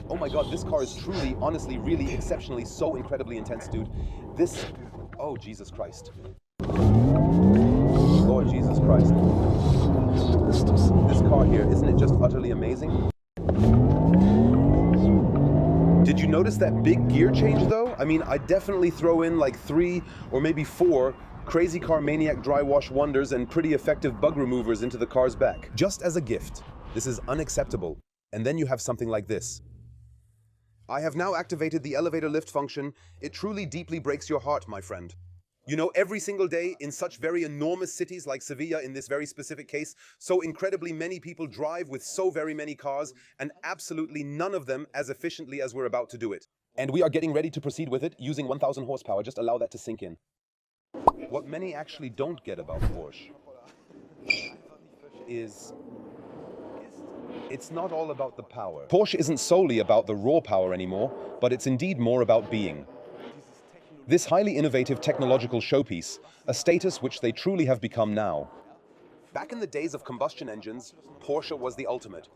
Oh my God, this car is truly, honestly, really, exceptionally, so incredibly intense, dude. Oh Jesus Christ. Lord Jesus Christ. This car here, isn't it just utterly amazing? Did you notice that big gear change though? I mean, I definitely throw in like 3 or maybe 4 crazy car Maniac dry wash wonders and pretty effective bug removers into the car's back. Just as a gift. This is unacceptable. And then you have something like this. I have now activated the elevator lift function. It truly deeply breaks your heart, my friend. You know, every single day in such very enormous cities like Sevilla, in this very specific case, so incredibly many people drive with so very many cars, and absolutely none of them as efficiently as we're about to do it. And we are getting ready to proceed with it using 1000 horsepower. Just allow that to sink in. What many actually don't get about Porsche is it's not all about the power. Porsche isn't solely about the raw power anymore, but it's indeed more about being. This highly innovative technological showpiece, a status which they truly have become now. Back in the days of combustion engines, Porsche was the ultimate.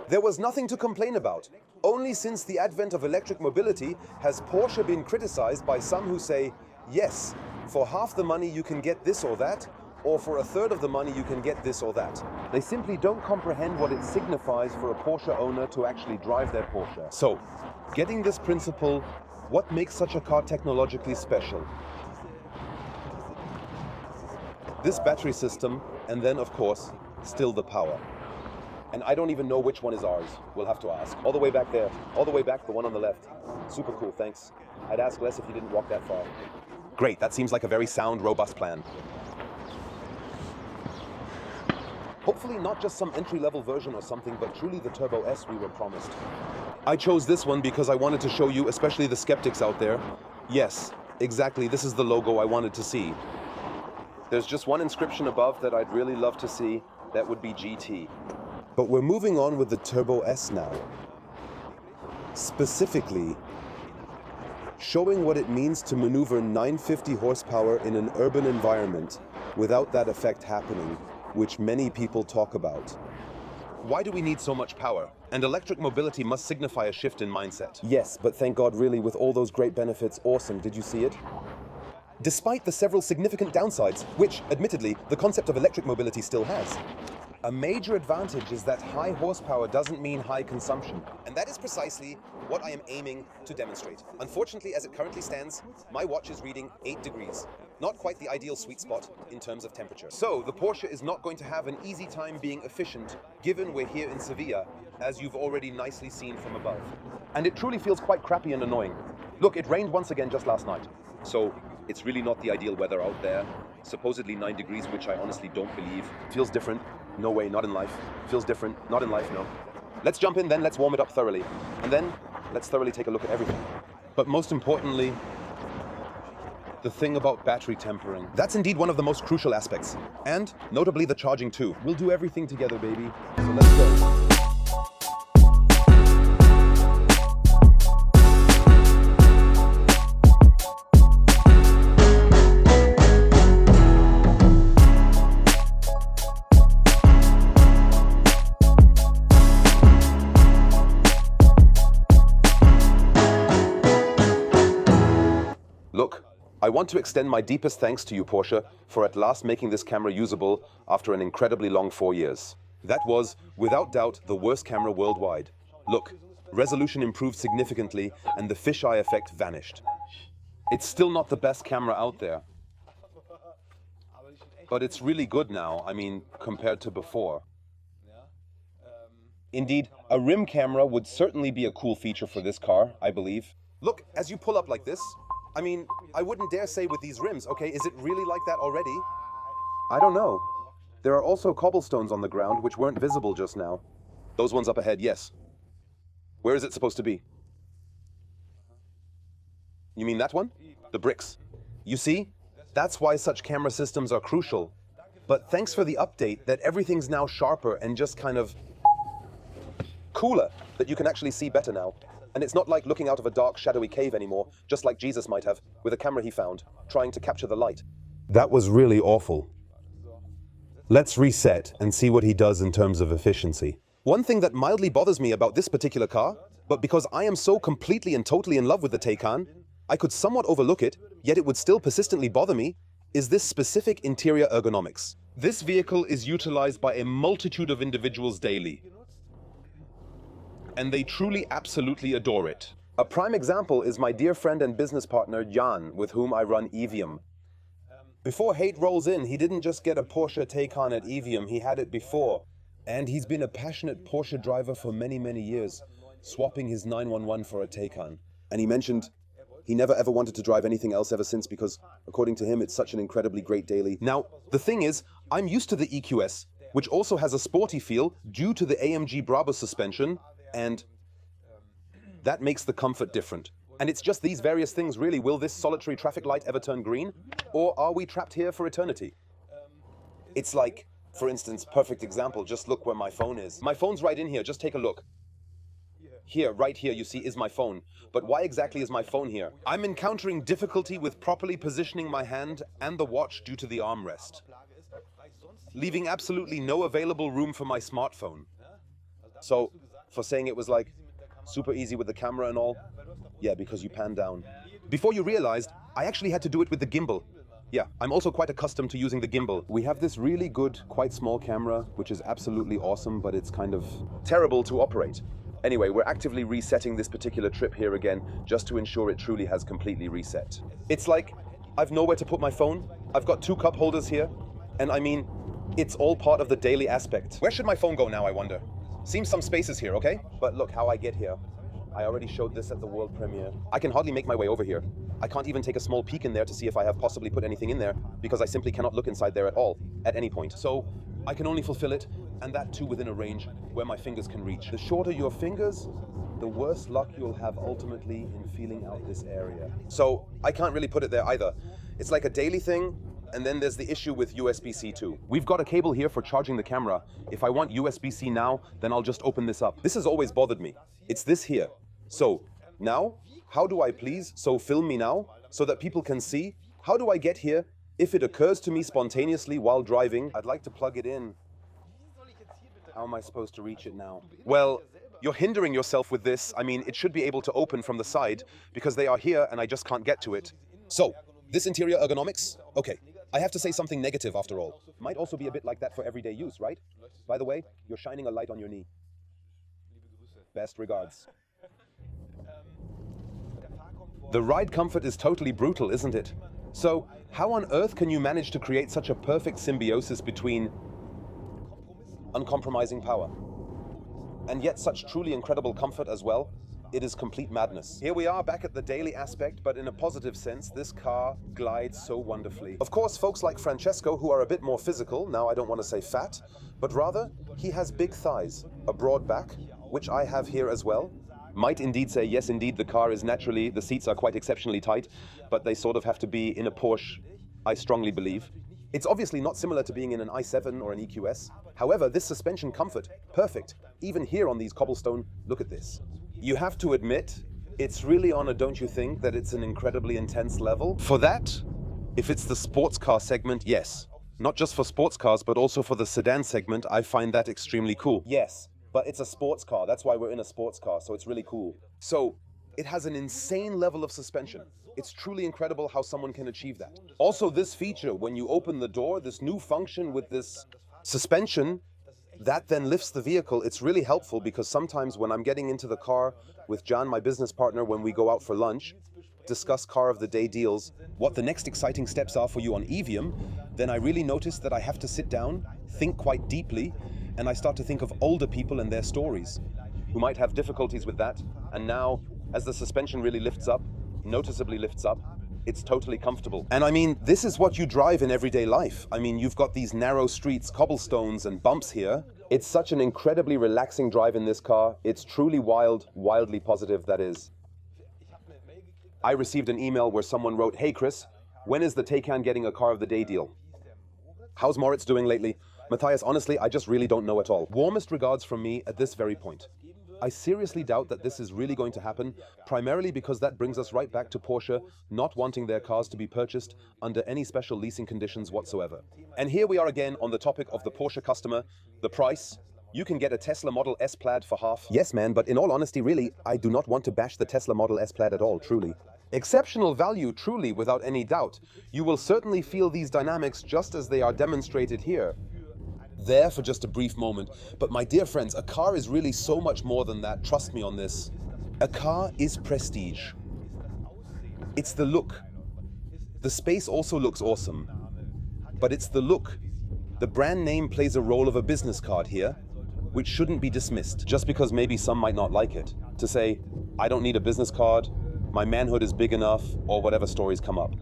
There was nothing to complain about. Only since the advent of electric mobility has Porsche been criticized by some who say, yes, for half the money you can get this or that, or for a third of the money you can get this or that. They simply don't comprehend what it signifies for a Porsche owner to actually drive their Porsche. So, getting this principle, what makes such a car technologically special? This battery system, and then of course, still the power. And I don't even know which one is ours. We'll have to ask. All the way back there. All the way back, the one on the left. Super cool, thanks. I'd ask less if you didn't walk that far. Great, that seems like a very sound, robust plan. Hopefully not just some entry-level version or something, but truly the Turbo S we were promised. I chose this one because I wanted to show you, especially the skeptics out there. Yes, exactly, this is the logo I wanted to see. There's just one inscription above that I'd really love to see. That would be GT. But we're moving on with the Turbo S now. Specifically, showing what it means to maneuver 950 horsepower in an urban environment without that effect happening, which many people talk about. Why do we need so much power? And electric mobility must signify a shift in mindset. Yes, but thank God really, with all those great benefits, awesome, did you see it? Despite the several significant downsides, which, admittedly, the concept of electric mobility still has. A major advantage is that high horsepower doesn't mean high consumption. And that is precisely what I am aiming to demonstrate. Unfortunately, as it currently stands, my watch is reading 8 degrees. Not quite the ideal sweet spot in terms of temperature. So, the Porsche is not going to have an easy time being efficient, given we're here in Sevilla, as you've already nicely seen from above. And it truly feels quite crappy and annoying. Look, it rained once again just last night. So, it's really not the ideal weather out there. Supposedly 9 degrees, which I honestly don't believe. Feels different. No way, not in life. Feels different. Not in life, no. Let's jump in then, let's warm it up thoroughly. And then, let's thoroughly take a look at everything. But most importantly, the thing about battery tempering. That's indeed one of the most crucial aspects. And, notably, the charging too. We'll do everything together, baby. So let's go. Look, I want to extend my deepest thanks to you, Porsche, for at last making this camera usable after an incredibly long 4 years. That was, without doubt, the worst camera worldwide. Look, resolution improved significantly and the fisheye effect vanished. It's still not the best camera out there. But it's really good now, I mean, compared to before. Indeed, a rim camera would certainly be a cool feature for this car, I believe. Look, as you pull up like this, I mean, I wouldn't dare say with these rims, okay, is it really like that already? I don't know. There are also cobblestones on the ground which weren't visible just now. Those ones up ahead, yes. Where is it supposed to be? You mean that one? The bricks. You see? That's why such camera systems are crucial. But thanks for the update that everything's now sharper and just kind of cooler, that you can actually see better now. And it's not like looking out of a dark, shadowy cave anymore, just like Jesus might have, with a camera he found, trying to capture the light. That was really awful. Let's reset and see what he does in terms of efficiency. One thing that mildly bothers me about this particular car, but because I am so completely and totally in love with the Taycan, I could somewhat overlook it, yet it would still persistently bother me, is this specific interior ergonomics. This vehicle is utilized by a multitude of individuals daily, and they truly absolutely adore it. A prime example is my dear friend and business partner Jan, with whom I run Evium. Before hate rolls in, he didn't just get a Porsche Taycan at Evium, he had it before. And he's been a passionate Porsche driver for many, many years, swapping his 911 for a Taycan. And he mentioned he never ever wanted to drive anything else ever since because, according to him, it's such an incredibly great daily. Now, the thing is, I'm used to the EQS, which also has a sporty feel due to the AMG Brabus suspension, and that makes the comfort different. And it's just these various things really. Will this solitary traffic light ever turn green? Or are we trapped here for eternity? It's like, for instance, perfect example, just look where my phone is. My phone's right in here, just take a look. Here, right here, you see, is my phone. But why exactly is my phone here? I'm encountering difficulty with properly positioning my hand and the watch due to the armrest, leaving absolutely no available room for my smartphone. So, for saying it was like super easy with the camera and all, yeah, because you pan down. Before you realized, I actually had to do it with the gimbal. Yeah, I'm also quite accustomed to using the gimbal. We have this really good, quite small camera, which is absolutely awesome, but it's kind of terrible to operate. Anyway, we're actively resetting this particular trip here again, just to ensure it truly has completely reset. It's like, I've nowhere to put my phone, I've got 2 cup holders here, and I mean, it's all part of the daily aspect. Where should my phone go now, I wonder? Seems some spaces here, okay? But look how I get here. I already showed this at the world premiere. I can hardly make my way over here. I can't even take a small peek in there to see if I have possibly put anything in there, because I simply cannot look inside there at all, at any point. So, I can only fulfill it, and that too within a range where my fingers can reach. The shorter your fingers, the worse luck you'll have ultimately in feeling out this area. So, I can't really put it there either. It's like a daily thing, and then there's the issue with USB-C too. We've got a cable here for charging the camera. If I want USB-C now, then I'll just open this up. This has always bothered me. It's this here. So, now, how do I please, so film me now, so that people can see? How do I get here? If it occurs to me spontaneously while driving, I'd like to plug it in. How am I supposed to reach it now? Well, you're hindering yourself with this. I mean, it should be able to open from the side, because they are here and I just can't get to it. So, this interior ergonomics? Okay. I have to say something negative after all. Might also be a bit like that for everyday use, right? By the way, you're shining a light on your knee. Best regards. The ride comfort is totally brutal, isn't it? So, how on earth can you manage to create such a perfect symbiosis between uncompromising power and yet such truly incredible comfort as well? It is complete madness. Here we are back at the daily aspect, but in a positive sense, this car glides so wonderfully. Of course, folks like Francesco, who are a bit more physical, now I don't want to say fat, but rather, he has big thighs, a broad back, which I have here as well, might indeed say, yes, indeed, the car is naturally, the seats are quite exceptionally tight, but they sort of have to be in a Porsche, I strongly believe. It's obviously not similar to being in an i7 or an EQS. However, this suspension comfort, perfect. Even here on these cobblestone, look at this. You have to admit, it's really on a don't you think that it's an incredibly intense level? For that, if it's the sports car segment, yes. Not just for sports cars, but also for the sedan segment, I find that extremely cool. Yes, but it's a sports car. That's why we're in a sports car, so it's really cool. So, it has an insane level of suspension. It's truly incredible how someone can achieve that. Also, this feature, when you open the door, this new function with this suspension, that then lifts the vehicle. It's really helpful because sometimes when I'm getting into the car with John, my business partner, when we go out for lunch, discuss car of the day deals, what the next exciting steps are for you on Evium, then I really notice that I have to sit down, think quite deeply, and I start to think of older people and their stories who might have difficulties with that. And now, as the suspension really lifts up, noticeably lifts up, it's totally comfortable. And I mean, this is what you drive in everyday life. I mean, you've got these narrow streets, cobblestones and bumps here. It's such an incredibly relaxing drive in this car. It's truly wild, wildly positive, that is. I received an email where someone wrote, "Hey Chris, when is the Taycan getting a car of the day deal? How's Moritz doing lately?" Matthias, honestly, I just really don't know at all. Warmest regards from me at this very point. I seriously doubt that this is really going to happen, primarily because that brings us right back to Porsche not wanting their cars to be purchased under any special leasing conditions whatsoever. And here we are again on the topic of the Porsche customer, the price, You can get a Tesla Model S Plaid for half. Yes, man, but in all honesty, really, I do not want to bash the Tesla Model S Plaid at all, truly. Exceptional value, truly, without any doubt. You will certainly feel these dynamics just as they are demonstrated here. There for just a brief moment. But my dear friends, a car is really so much more than that, trust me on this. A car is prestige. It's the look. The space also looks awesome. But it's the look. The brand name plays a role of a business card here, which shouldn't be dismissed, just because maybe some might not like it. To say, I don't need a business card, my manhood is big enough, or whatever stories come up.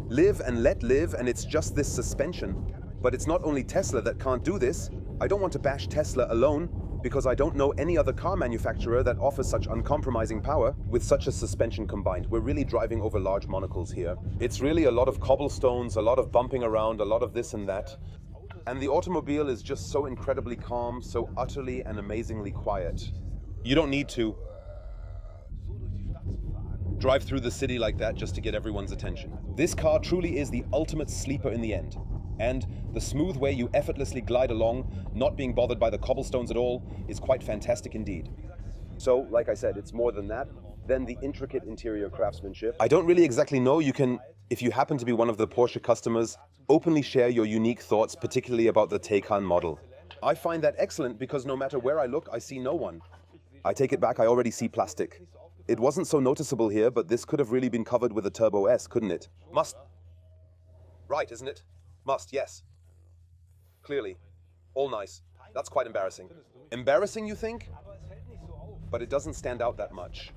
Live and let live, and it's just this suspension. But it's not only Tesla that can't do this. I don't want to bash Tesla alone, because I don't know any other car manufacturer that offers such uncompromising power with such a suspension combined. We're really driving over large monocles here. It's really a lot of cobblestones, a lot of bumping around, a lot of this and that. And the automobile is just so incredibly calm, so utterly and amazingly quiet. You don't need to drive through the city like that just to get everyone's attention. This car truly is the ultimate sleeper in the end. And the smooth way you effortlessly glide along, not being bothered by the cobblestones at all, is quite fantastic indeed. So, like I said, it's more than that, than the intricate interior craftsmanship. I don't really exactly know. You can, if you happen to be one of the Porsche customers, openly share your unique thoughts, particularly about the Taycan model. I find that excellent because no matter where I look, I see no one. I take it back, I already see plastic. It wasn't so noticeable here, but this could have really been covered with a Turbo S, couldn't it? Must. Right, isn't it? Must, yes. Clearly. All nice. That's quite embarrassing. Embarrassing, you think? But it doesn't stand out that much.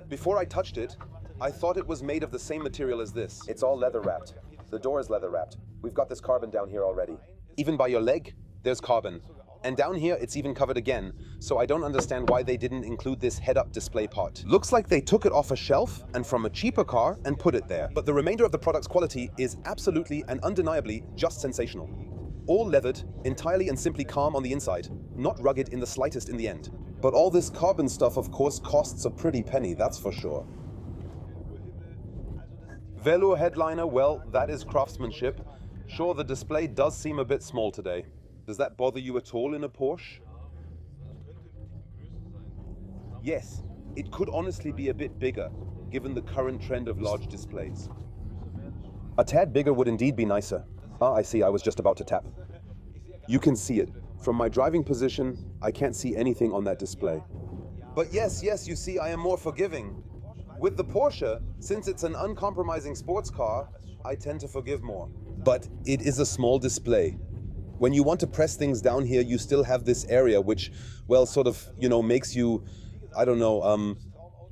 Before I touched it, I thought it was made of the same material as this. It's all leather wrapped. The door is leather wrapped. We've got this carbon down here already. Even by your leg, there's carbon. And down here, it's even covered again, so I don't understand why they didn't include this head-up display part. Looks like they took it off a shelf and from a cheaper car and put it there. But the remainder of the product's quality is absolutely and undeniably just sensational. All leathered, entirely and simply calm on the inside, not rugged in the slightest in the end. But all this carbon stuff, of course, costs a pretty penny, that's for sure. Velour headliner, well, that is craftsmanship. Sure, the display does seem a bit small today. Does that bother you at all in a Porsche? Yes, it could honestly be a bit bigger, given the current trend of large displays. A tad bigger would indeed be nicer. Ah, I see, I was just about to tap. You can see it. From my driving position, I can't see anything on that display. But yes, you see, I am more forgiving. With the Porsche, since it's an uncompromising sports car, I tend to forgive more. But it is a small display. When you want to press things down here, you still have this area which, well, sort of, makes you, I don't know,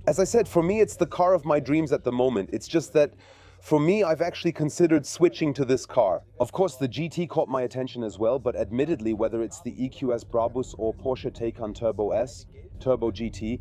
as I said, for me, it's the car of my dreams at the moment. It's just that, for me, I've actually considered switching to this car. Of course, the GT caught my attention as well, but admittedly, whether it's the EQS Brabus or Porsche Taycan Turbo S, Turbo GT,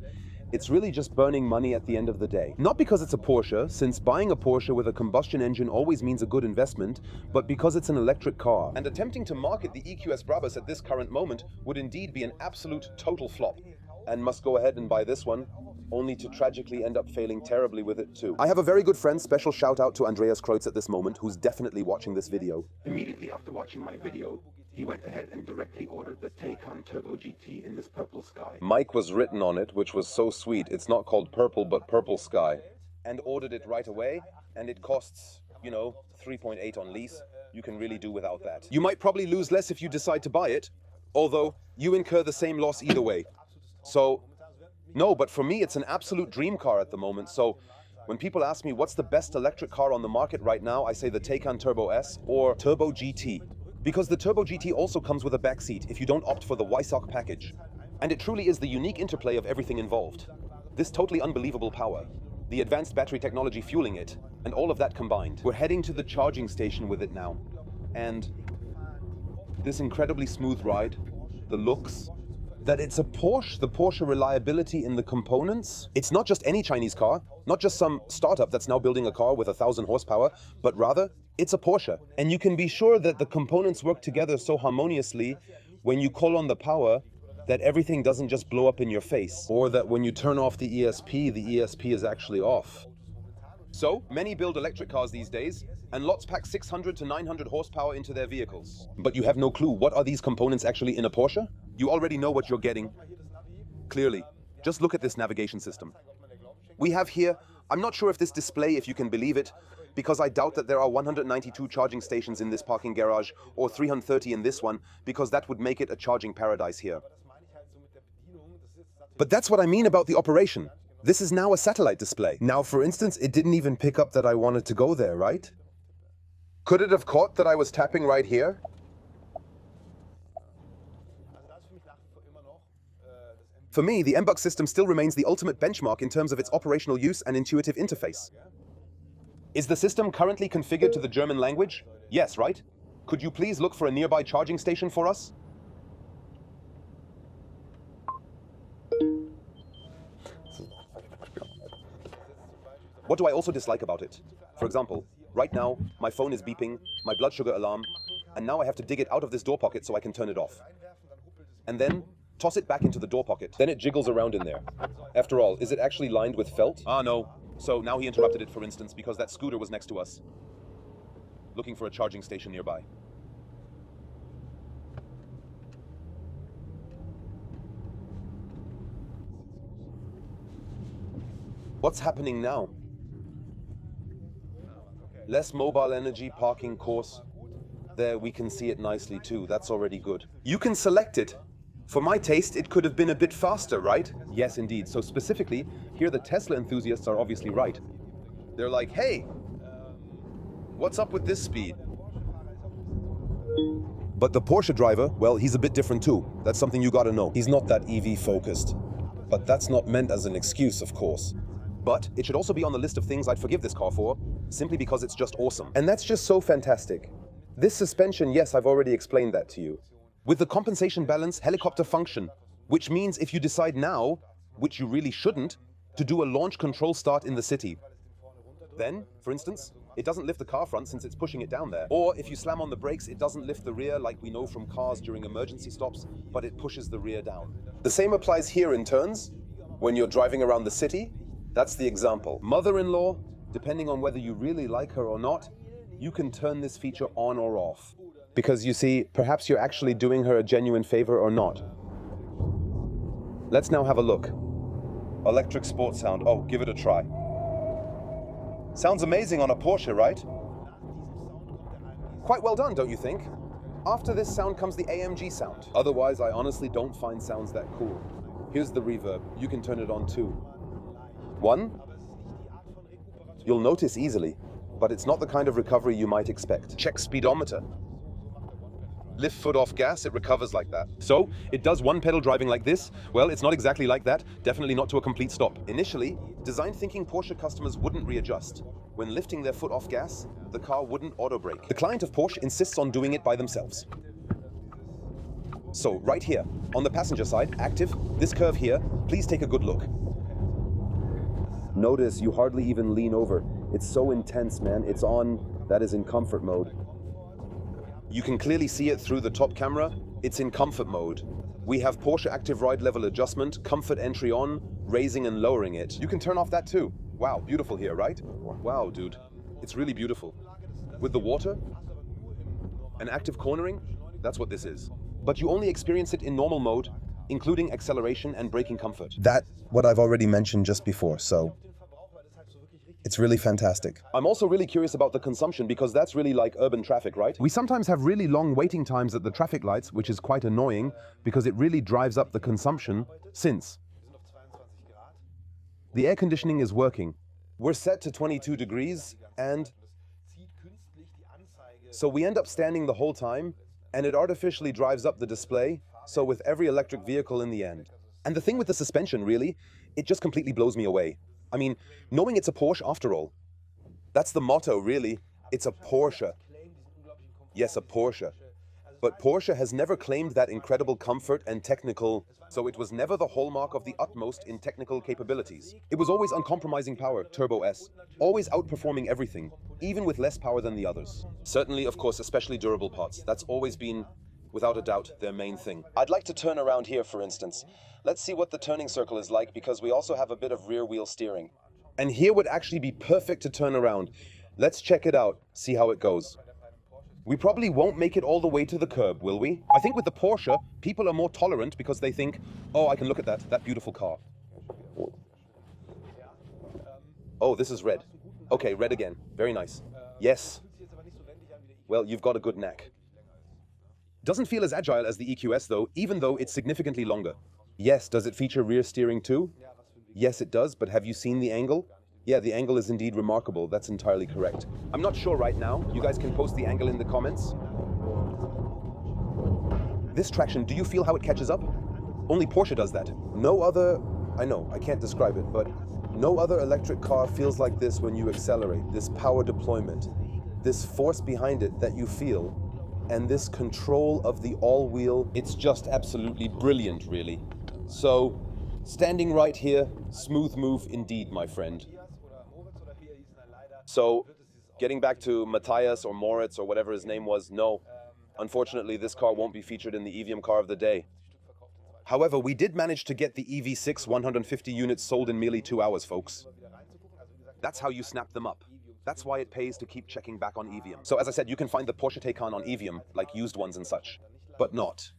it's really just burning money at the end of the day. Not because it's a Porsche, since buying a Porsche with a combustion engine always means a good investment, but because it's an electric car. And attempting to market the EQS Brabus at this current moment would indeed be an absolute total flop. And must go ahead and buy this one, only to tragically end up failing terribly with it too. I have a very good friend, special shout out to Andreas Kreutz at this moment, who's definitely watching this video. Immediately after watching my video, he went ahead and directly ordered the Taycan Turbo GT in this purple sky. Mike was written on it, which was so sweet. It's not called purple, but purple sky. And ordered it right away, and it costs, 3.8 on lease. You can really do without that. You might probably lose less if you decide to buy it, although you incur the same loss either way. So, no, but for me, it's an absolute dream car at the moment. So, when people ask me what's the best electric car on the market right now, I say the Taycan Turbo S or Turbo GT. Because the Turbo GT also comes with a backseat if you don't opt for the YSOC package. And it truly is the unique interplay of everything involved. This totally unbelievable power, the advanced battery technology fueling it, and all of that combined. We're heading to the charging station with it now. And this incredibly smooth ride, the looks, that it's a Porsche, the Porsche reliability in the components. It's not just any Chinese car, not just some startup that's now building a car with 1,000 horsepower, but rather, it's a Porsche. And you can be sure that the components work together so harmoniously when you call on the power that everything doesn't just blow up in your face. Or that when you turn off the ESP is actually off. So, many build electric cars these days, and lots pack 600 to 900 horsepower into their vehicles. But you have no clue, what are these components actually in a Porsche? You already know what you're getting. Clearly. Just look at this navigation system. We have here, I'm not sure if this display, if you can believe it, because I doubt that there are 192 charging stations in this parking garage, or 330 in this one, because that would make it a charging paradise here. But that's what I mean about the operation. This is now a satellite display. Now, for instance, it didn't even pick up that I wanted to go there, right? Could it have caught that I was tapping right here? For me, the MBUX system still remains the ultimate benchmark in terms of its operational use and intuitive interface. Is the system currently configured to the German language? Yes, right? Could you please look for a nearby charging station for us? What do I also dislike about it? For example, right now, my phone is beeping, my blood sugar alarm, and now I have to dig it out of this door pocket so I can turn it off. And then, toss it back into the door pocket. Then it jiggles around in there. After all, is it actually lined with felt? Ah, no. So now he interrupted it, for instance, because that scooter was next to us, looking for a charging station nearby. What's happening now? Less mobile energy parking course. There, we can see it nicely too. That's already good. You can select it. For my taste, it could have been a bit faster, right? Yes, indeed. So specifically, here the Tesla enthusiasts are obviously right. They're like, hey, what's up with this speed? But the Porsche driver, well, he's a bit different too. That's something you gotta know. He's not that EV focused. But that's not meant as an excuse, of course. But it should also be on the list of things I'd forgive this car for, simply because it's just awesome. And that's just so fantastic. This suspension, yes, I've already explained that to you. With the compensation balance, helicopter function, which means if you decide now, which you really shouldn't, to do a launch control start in the city, then, for instance, it doesn't lift the car front since it's pushing it down there. Or if you slam on the brakes, it doesn't lift the rear like we know from cars during emergency stops, but it pushes the rear down. The same applies here in turns. When you're driving around the city, that's the example. Mother-in-law, depending on whether you really like her or not, you can turn this feature on or off. Because you see, perhaps you're actually doing her a genuine favor or not. Let's now have a look. Electric sport sound. Oh, give it a try. Sounds amazing on a Porsche, right? Quite well done, don't you think? After this sound comes the AMG sound. Otherwise, I honestly don't find sounds that cool. Here's the reverb. You can turn it on too. One, you'll notice easily, but it's not the kind of recovery you might expect. Check speedometer. Lift foot off gas, it recovers like that. So, it does one pedal driving like this. Well, it's not exactly like that, definitely not to a complete stop. Initially, design thinking Porsche customers wouldn't readjust. When lifting their foot off gas, the car wouldn't auto brake. The client of Porsche insists on doing it by themselves. So, right here, on the passenger side, active, this curve here, please take a good look. Notice you hardly even lean over. It's so intense, man. It's on, that is in comfort mode. You can clearly see it through the top camera. It's in comfort mode. We have Porsche active ride level adjustment, comfort entry on, raising and lowering it. You can turn off that too. Wow, beautiful here, right? Wow, dude. It's really beautiful. With the water and active cornering, that's what this is. But you only experience it in normal mode, including acceleration and braking comfort. That's what I've already mentioned just before, so it's really fantastic. I'm also really curious about the consumption because that's really like urban traffic, right? We sometimes have really long waiting times at the traffic lights, which is quite annoying because it really drives up the consumption since the air conditioning is working. We're set to 22 degrees and so we end up standing the whole time and it artificially drives up the display, so with every electric vehicle in the end. And the thing with the suspension, really, it just completely blows me away. I mean, knowing it's a Porsche after all. That's the motto, really. It's a Porsche. Yes, a Porsche. But Porsche has never claimed that incredible comfort and technical, so it was never the hallmark of the utmost in technical capabilities. It was always uncompromising power, Turbo S, always outperforming everything, even with less power than the others. Certainly, of course, especially durable parts. That's always been, without a doubt, their main thing. I'd like to turn around here, for instance. Let's see what the turning circle is like, because we also have a bit of rear wheel steering. And here would actually be perfect to turn around. Let's check it out, see how it goes. We probably won't make it all the way to the curb, will we? I think with the Porsche, people are more tolerant because they think, oh, I can look at that beautiful car. Oh, this is red. Okay, red again. Very nice. Yes. Well, you've got a good knack. Doesn't feel as agile as the EQS though, even though it's significantly longer. Yes, does it feature rear steering too? Yes, it does, but have you seen the angle? Yeah, the angle is indeed remarkable. That's entirely correct. I'm not sure right now. You guys can post the angle in the comments. This traction, do you feel how it catches up? Only Porsche does that. No other, I know, I can't describe it, but no other electric car feels like this when you accelerate. This power deployment, this force behind it that you feel, and this control of the all-wheel, it's just absolutely brilliant, really. So, standing right here, smooth move indeed, my friend. So, getting back to Matthias or Moritz or whatever his name was, no. Unfortunately, this car won't be featured in the EVM car of the day. However, we did manage to get the EV6 150 units sold in merely 2 hours, folks. That's how you snap them up. That's why it pays to keep checking back on EVM. So as I said, you can find the Porsche Taycan on EVM, like used ones and such, but not.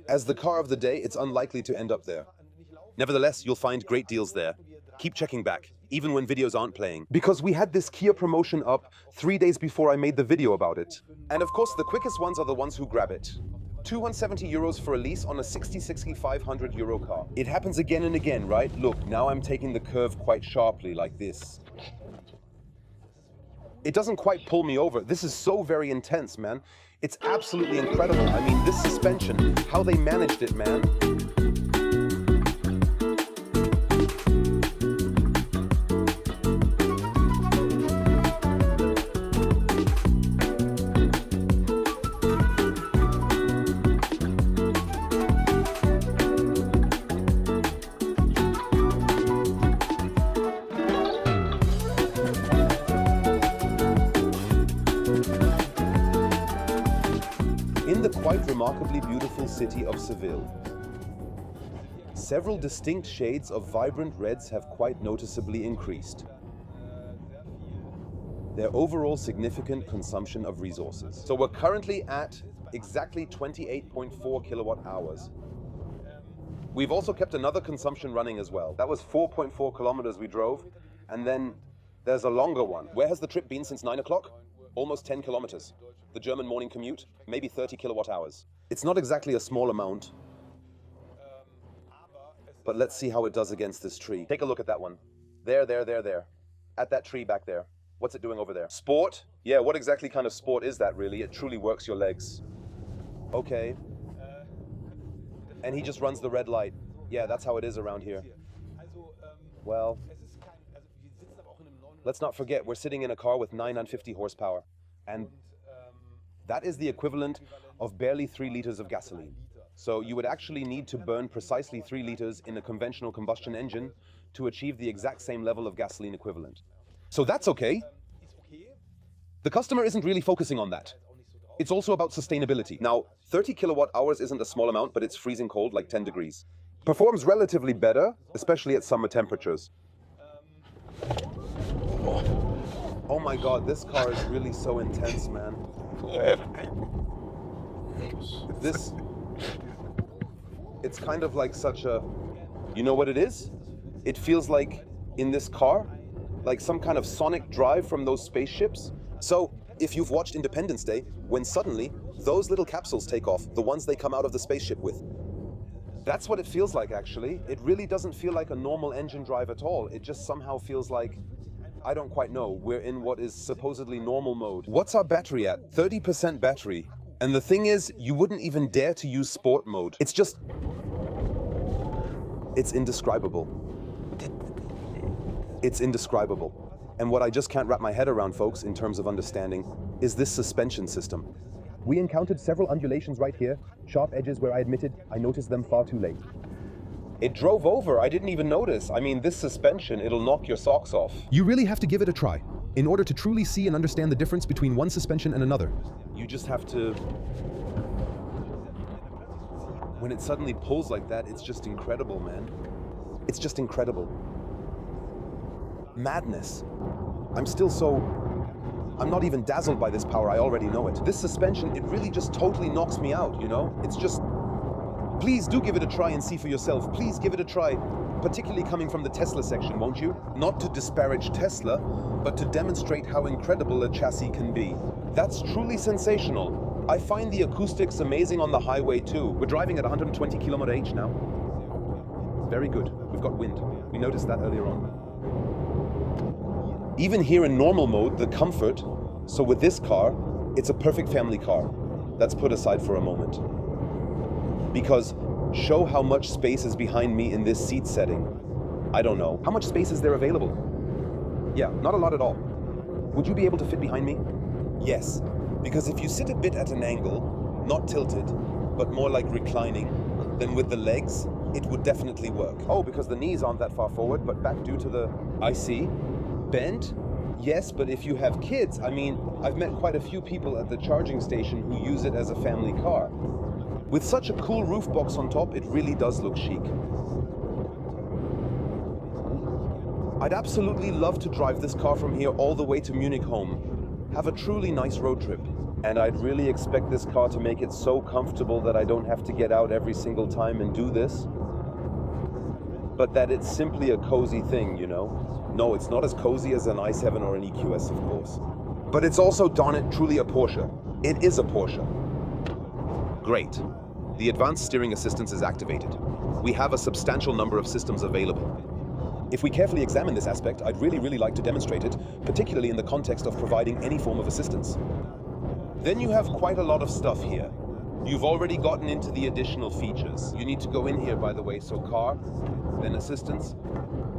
As the car of the day, it's unlikely to end up there. Nevertheless, you'll find great deals there. Keep checking back, even when videos aren't playing. Because we had this Kia promotion up 3 days before I made the video about it. And of course, the quickest ones are the ones who grab it. 270 euros for a lease on a 500 euro car. It happens again and again, right? Look, now I'm taking the curve quite sharply like this. It doesn't quite pull me over. This is so very intense, man. It's absolutely incredible. I mean, this suspension, how they managed it, man. In the quite remarkably beautiful city of Seville, several distinct shades of vibrant reds have quite noticeably increased their overall significant consumption of resources. So we're currently at exactly 28.4 kilowatt hours. We've also kept another consumption running as well. That was 4.4 kilometers we drove, and then there's a longer one. Where has the trip been since 9 o'clock? Almost 10 kilometers. The German morning commute, maybe 30 kilowatt hours. It's not exactly a small amount, but let's see how it does against this tree. Take a look at that one. There. At that tree back there. What's it doing over there? Sport? Yeah, what exactly kind of sport is that really? It truly works your legs. Okay. And he just runs the red light. Yeah, that's how it is around here. Well, let's not forget, we're sitting in a car with 950 horsepower. And that is the equivalent of barely 3 liters of gasoline. So you would actually need to burn precisely 3 liters in a conventional combustion engine to achieve the exact same level of gasoline equivalent. So that's okay. The customer isn't really focusing on that. It's also about sustainability. Now, 30 kilowatt hours isn't a small amount, but it's freezing cold, like 10 degrees. Performs relatively better, especially at summer temperatures. Oh my God, this car is really so intense, man. It's kind of like such a, you know what it is? It feels like, in this car, like some kind of sonic drive from those spaceships. So, if you've watched Independence Day, when suddenly, those little capsules take off, the ones they come out of the spaceship with. That's what it feels like, actually. It really doesn't feel like a normal engine drive at all. It just somehow feels like, I don't quite know, we're in what is supposedly normal mode. What's our battery at? 30% battery. And the thing is, you wouldn't even dare to use sport mode. It's just, it's indescribable. It's indescribable. And what I just can't wrap my head around, folks, in terms of understanding, is this suspension system. We encountered several undulations right here, sharp edges where I admitted I noticed them far too late. It drove over, I didn't even notice. I mean, this suspension, it'll knock your socks off. You really have to give it a try in order to truly see and understand the difference between one suspension and another. You just have to... When it suddenly pulls like that, it's just incredible, man. It's just incredible. Madness. I'm not even dazzled by this power, I already know it. This suspension, it really just totally knocks me out, you know? It's just... Please do give it a try and see for yourself. Please give it a try, particularly coming from the Tesla section, won't you? Not to disparage Tesla, but to demonstrate how incredible a chassis can be. That's truly sensational. I find the acoustics amazing on the highway too. We're driving at 120 km/h now. Very good. We've got wind. We noticed that earlier on. Even here in normal mode, the comfort, so with this car, it's a perfect family car. That's put aside for a moment. Because show how much space is behind me in this seat setting. I don't know. How much space is there available? Yeah, not a lot at all. Would you be able to fit behind me? Yes, because if you sit a bit at an angle, not tilted, but more like reclining, then with the legs, it would definitely work. Oh, because the knees aren't that far forward, but back due to the... I see. Bent? Yes, but if you have kids, I mean, I've met quite a few people at the charging station who use it as a family car. With such a cool roof box on top, it really does look chic. I'd absolutely love to drive this car from here all the way to Munich home. Have a truly nice road trip. And I'd really expect this car to make it so comfortable that I don't have to get out every single time and do this. But that it's simply a cozy thing, you know? No, it's not as cozy as an i7 or an EQS, of course. But it's also, darn it, truly a Porsche. It is a Porsche. Great. The advanced steering assistance is activated. We have a substantial number of systems available. If we carefully examine this aspect, I'd really like to demonstrate it, particularly in the context of providing any form of assistance. Then you have quite a lot of stuff here. You've already gotten into the additional features. You need to go in here, by the way, so car, then assistance,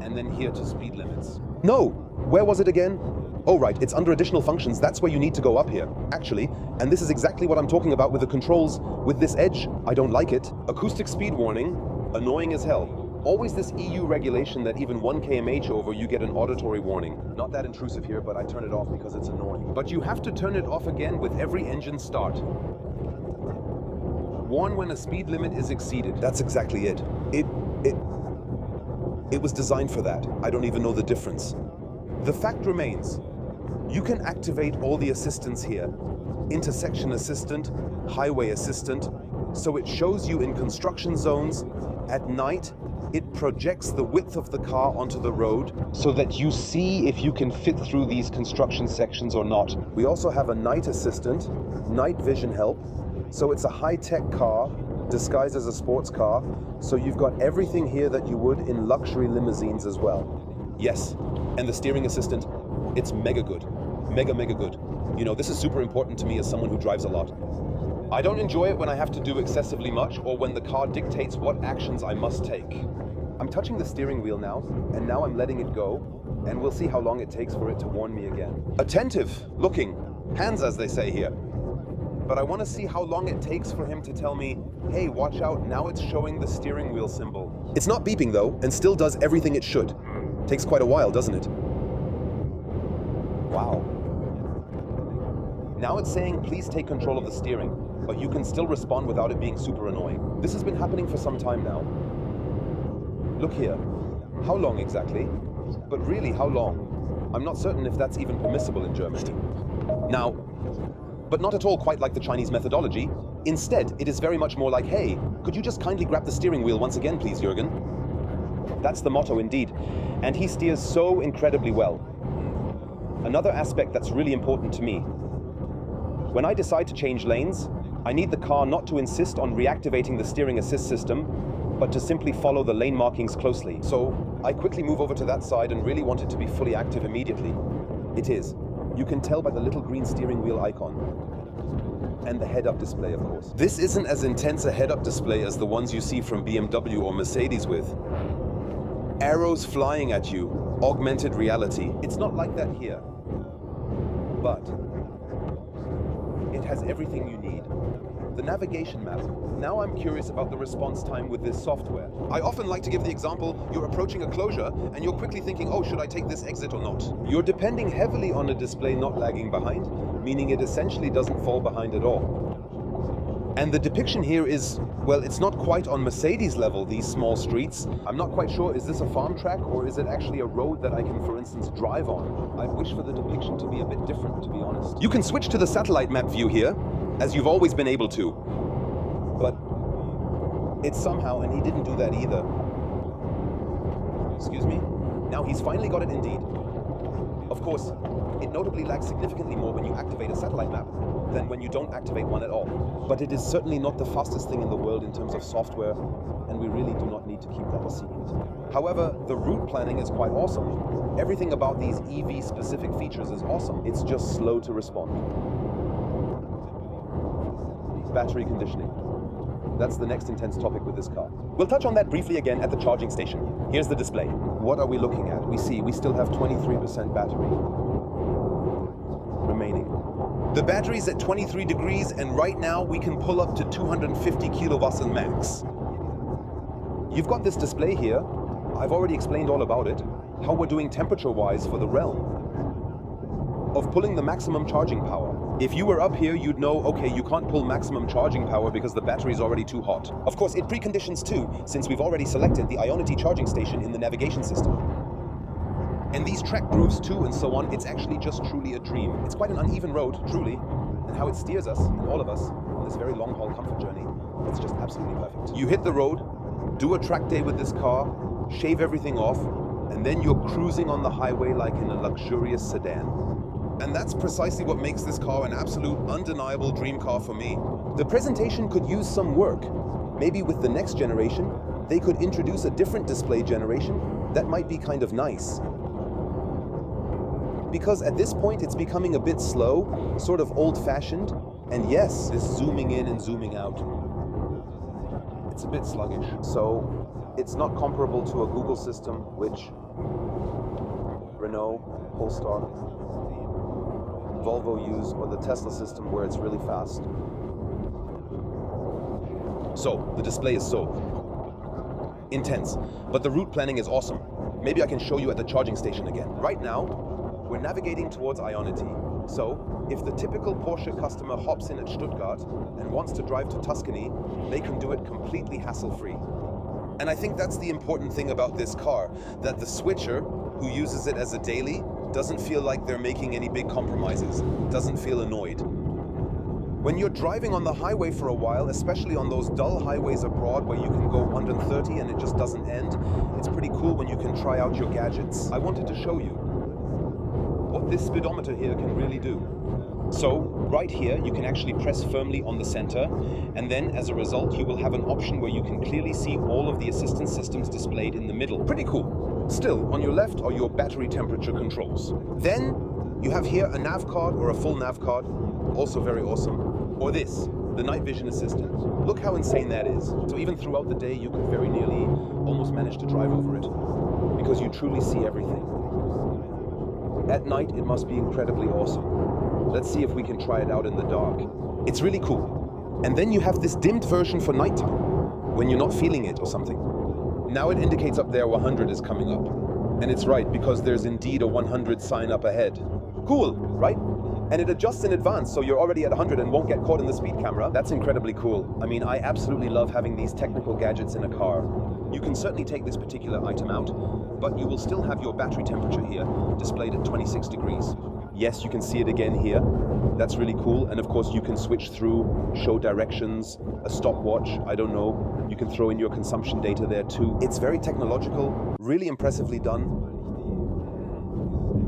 and then here to speed limits. No! Where was it again? Oh right, it's under additional functions, that's where you need to go up here. Actually, and this is exactly what I'm talking about with the controls, with this edge, I don't like it. Acoustic speed warning, annoying as hell. Always this EU regulation that even 1 km/h over you get an auditory warning. Not that intrusive here, but I turn it off because it's annoying. But you have to turn it off again with every engine start. Warn when a speed limit is exceeded. That's exactly it. It was designed for that. I don't even know the difference. The fact remains, you can activate all the assistance here. Intersection assistant, highway assistant, so it shows you in construction zones. At night, it projects the width of the car onto the road so that you see if you can fit through these construction sections or not. We also have a night assistant, night vision help, so it's a high-tech car disguised as a sports car, so you've got everything here that you would in luxury limousines as well. Yes, and the steering assistant, it's mega good. Mega good. You know, this is super important to me as someone who drives a lot. I don't enjoy it when I have to do excessively much or when the car dictates what actions I must take. I'm touching the steering wheel now, and now I'm letting it go, and we'll see how long it takes for it to warn me again. Attentive, looking, hands as they say here. But I want to see how long it takes for him to tell me, hey, watch out, now it's showing the steering wheel symbol. It's not beeping though, and still does everything it should. Takes quite a while, doesn't it? Wow. Now it's saying, please take control of the steering, but you can still respond without it being super annoying. This has been happening for some time now. Look here. How long exactly? But really, how long? I'm not certain if that's even permissible in Germany. Now, but not at all quite like the Chinese methodology. Instead, it is very much more like, hey, could you just kindly grab the steering wheel once again, please, Jürgen? That's the motto indeed. And he steers so incredibly well. Another aspect that's really important to me. When I decide to change lanes, I need the car not to insist on reactivating the steering assist system, but to simply follow the lane markings closely. So I quickly move over to that side and really want it to be fully active immediately. It is. You can tell by the little green steering wheel icon. And the head-up display, of course. This isn't as intense a head-up display as the ones you see from BMW or Mercedes with. Arrows flying at you, augmented reality. It's not like that here. But it has everything you need. The navigation map. Now I'm curious about the response time with this software. I often like to give the example, you're approaching a closure and you're quickly thinking, oh, should I take this exit or not? You're depending heavily on a display not lagging behind, meaning it essentially doesn't fall behind at all. And the depiction here is, well, it's not quite on Mercedes level, these small streets. I'm not quite sure, is this a farm track or is it actually a road that I can, for instance, drive on? I wish for the depiction to be a bit different, to be honest. You can switch to the satellite map view here, as you've always been able to. But it's somehow, and he didn't do that either. Excuse me? Now he's finally got it indeed. Of course, it notably lags significantly more when you activate a satellite map than when you don't activate one at all. But it is certainly not the fastest thing in the world in terms of software, and we really do not need to keep that a secret. However, the route planning is quite awesome. Everything about these EV-specific features is awesome. It's just slow to respond. Battery conditioning. That's the next intense topic with this car. We'll touch on that briefly again at the charging station. Here's the display. What are we looking at? We still have 23% battery remaining. The battery's at 23 degrees, and right now we can pull up to 250 kilowatts in max. You've got this display here. I've already explained all about it. How we're doing temperature-wise for the realm of pulling the maximum charging power. If you were up here, you'd know, okay, you can't pull maximum charging power because the battery's already too hot. Of course, it preconditions too, since we've already selected the Ionity charging station in the navigation system. And these track grooves too, and so on, it's actually just truly a dream. It's quite an uneven road, truly, and how it steers us, and all of us, on this very long-haul comfort journey, it's just absolutely perfect. You hit the road, do a track day with this car, shave everything off, and then you're cruising on the highway like in a luxurious sedan. And that's precisely what makes this car an absolute, undeniable dream car for me. The presentation could use some work. Maybe with the next generation, they could introduce a different display generation that might be kind of nice. Because at this point, it's becoming a bit slow, sort of old-fashioned, and yes, this zooming in and zooming out, it's a bit sluggish. So it's not comparable to a Google system, which Renault, Polestar, Volvo use, or the Tesla system where it's really fast. So, the display is so intense, but the route planning is awesome. Maybe I can show you at the charging station again. Right now, we're navigating towards Ionity. So, if the typical Porsche customer hops in at Stuttgart and wants to drive to Tuscany, they can do it completely hassle-free. And I think that's the important thing about this car, that the switcher who uses it as a daily doesn't feel like they're making any big compromises, doesn't feel annoyed. When you're driving on the highway for a while, especially on those dull highways abroad where you can go 130 and it just doesn't end, it's pretty cool when you can try out your gadgets. I wanted to show you what this speedometer here can really do. So, right here, you can actually press firmly on the center, and then as a result, you will have an option where you can clearly see all of the assistance systems displayed in the middle. Pretty cool. Still, on your left are your battery temperature controls. Then, you have here a nav card or a full nav card, also very awesome. Or this, the night vision assistant. Look how insane that is. So even throughout the day, you could very nearly almost manage to drive over it, because you truly see everything. At night, it must be incredibly awesome. Let's see if we can try it out in the dark. It's really cool. And then you have this dimmed version for nighttime, when you're not feeling it or something. Now it indicates up there 100 is coming up. And it's right, because there's indeed a 100 sign up ahead. Cool, right? And it adjusts in advance, so you're already at 100 and won't get caught in the speed camera. That's incredibly cool. I mean, I absolutely love having these technical gadgets in a car. You can certainly take this particular item out, but you will still have your battery temperature here, displayed at 26 degrees. Yes, you can see it again here. That's really cool. And of course, you can switch through, show directions, a stopwatch, I don't know. You can throw in your consumption data there too. It's very technological, really impressively done.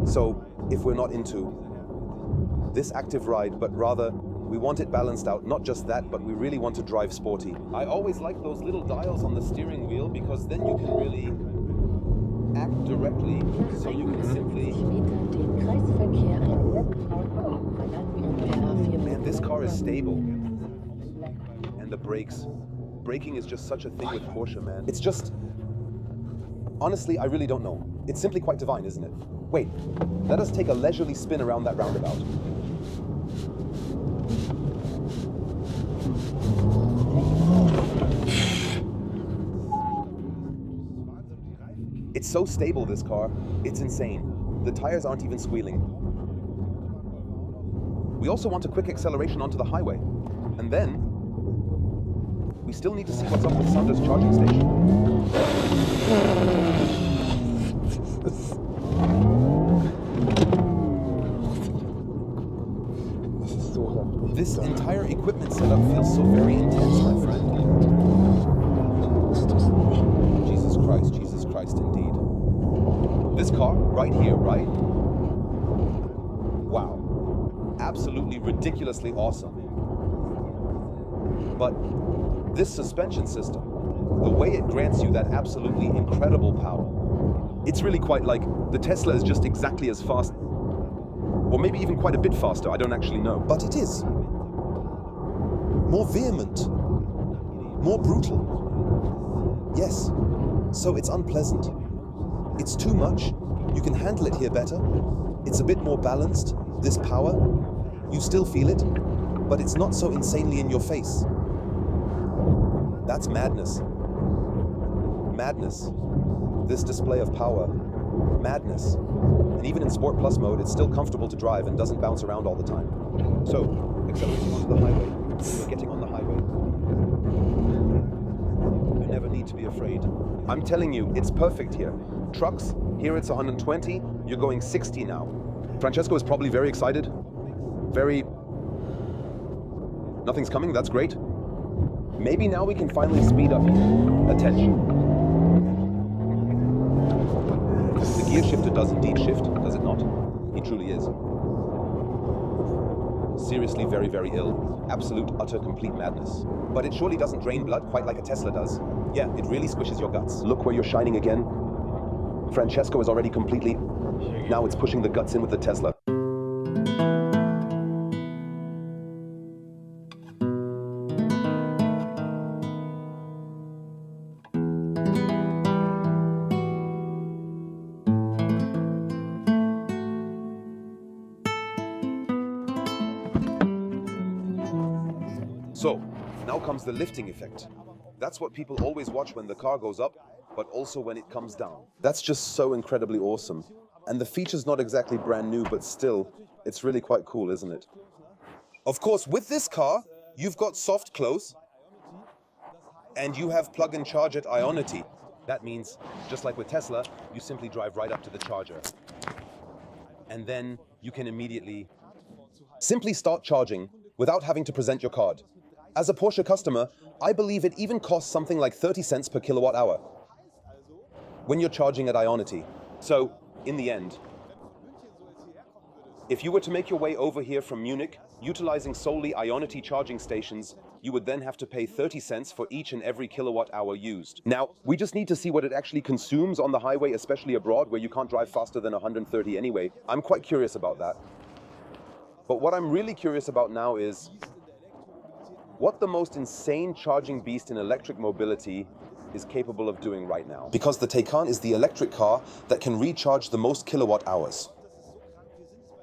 So, if we're not into this active ride, but rather we want it balanced out. Not just that, but we really want to drive sporty. I always like those little dials on the steering wheel, because then you can really act directly, so you can simply... Man, this car is stable. And the brakes. Braking is just such a thing with Porsche, man. It's just... Honestly, I really don't know. It's simply quite divine, isn't it? Wait, let us take a leisurely spin around that roundabout. It's so stable, this car. It's insane. The tires aren't even squealing. We also want a quick acceleration onto the highway. And then We still need to see what's up with Sander's charging station. This entire equipment setup feels so very intense, my friend. Jesus Christ, indeed. This car, right here, right? Wow. Absolutely ridiculously awesome. But this suspension system, the way it grants you that absolutely incredible power, it's really quite like the Tesla is just exactly as fast, or maybe even quite a bit faster, I don't actually know. But it is. More vehement. More brutal. Yes. So it's unpleasant. It's too much. You can handle it here better. It's a bit more balanced. This power. You still feel it, but it's not so insanely in your face. That's madness. Madness. This display of power. Madness. And even in Sport Plus mode, it's still comfortable to drive and doesn't bounce around all the time. So, accelerating onto the highway. We're getting on the highway. You never need to be afraid. I'm telling you, it's perfect here. Trucks, here it's 120, you're going 60 now. Francesco is probably very excited. Nothing's coming, that's great. Maybe now we can finally speed up here. Attention. The gear shifter does indeed shift, does it not? He truly is. Seriously very, very ill. Absolute, utter, complete madness. But it surely doesn't drain blood quite like a Tesla does. Yeah, it really squishes your guts. Look where you're shining again. Francesco is already completely... Now it's pushing the guts in with the Tesla. So, now comes the lifting effect. That's what people always watch when the car goes up, but also when it comes down. That's just so incredibly awesome. And the feature's not exactly brand new, but still, it's really quite cool, isn't it? Of course, with this car, you've got soft close, and you have plug and charge at Ionity. That means, just like with Tesla, you simply drive right up to the charger. And then you can immediately simply start charging without having to present your card. As a Porsche customer, I believe it even costs something like 30 cents per kilowatt hour when you're charging at Ionity. So, in the end, if you were to make your way over here from Munich, utilizing solely Ionity charging stations, you would then have to pay 30 cents for each and every kilowatt hour used. Now, we just need to see what it actually consumes on the highway, especially abroad, where you can't drive faster than 130 anyway. I'm quite curious about that. But what I'm really curious about now is what the most insane charging beast in electric mobility is capable of doing right now. Because the Taycan is the electric car that can recharge the most kilowatt hours